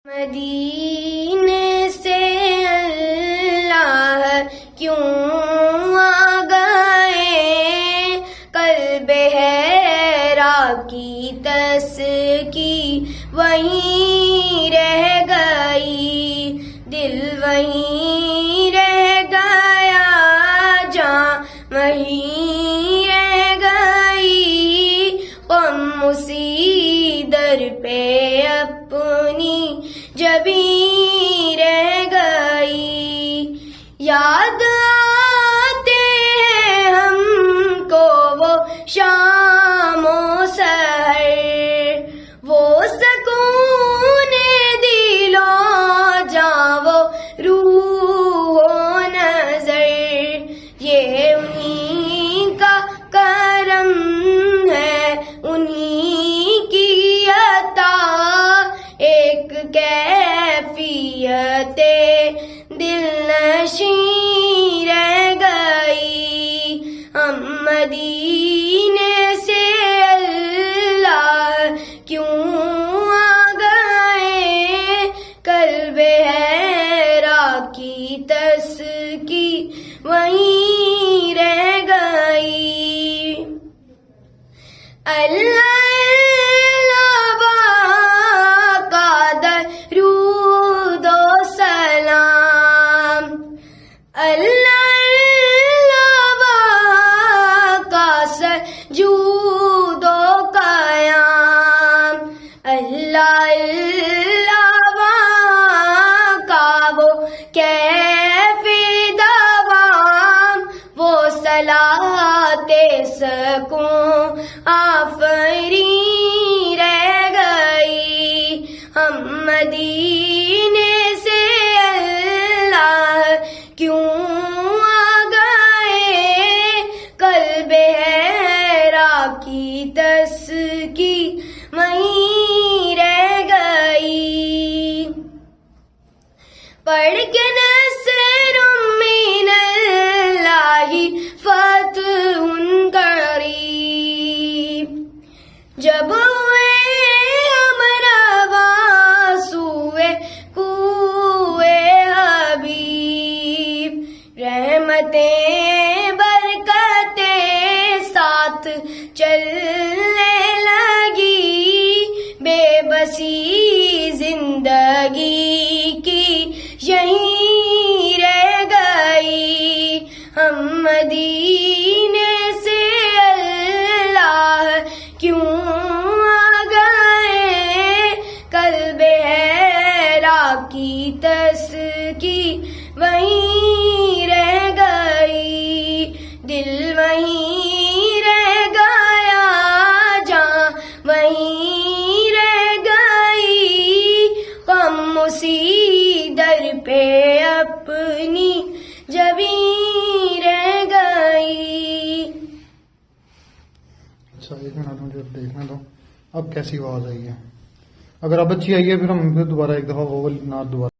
مدینے سے اللہ کیوں آ گئے، قلب حیرا کی تسکی وہیں رہ گئی، دل وہیں رہ گیا، جاں وہیں رہ گئی، غم اسی در پہ اپنی جبیں رہ گئی، یاد آتے ہیں ہم کو وہ شام و سحر، وہ سکون دل و جاں، وہ روح و نظر، یہ انہیں کا کرم ہے، انہیں کی عطا، ایک کیفیت دل نشیں رہ گئی، ہم مدینے سے اللہ کیوں آ گئے، قلب حیرا کی تسکی وہیں رہ گئی، اللہ جود و قیام، اللہ وہاں کا وہ کیف دوام، وہ صلاۃ سکون آفریں رہ گئی، ہم مدینے سے اللہ کیوں آ گئے، قلب کی تسکی وہیں رہ گئی، پڑھ کے نصر من اللہ فتح قریب، جب ہوئے ہم رواں سوئے کوئے حبیب، رحمتیں برکتیں ساتھ چلنے لگی، بے بسی زندگی کی یہیں رہ گئی، ہم مدینے سے اللہ کیوں آ گئے، قلب حیرا کی تسکی وہیں رہ گئی، دل وہیں رہ گیا، جاں وہیں رہ گئی، غم اسی در پہ اپنی جبیں رہ گئی۔ اچھا ایک منٹ مجھے دیکھنے دو، اب کیسی آواز آئی ہے، اگر اب اچھی آئی ہے پھر ہم دوبارہ ایک دفعہ وہ نعت دوبارہ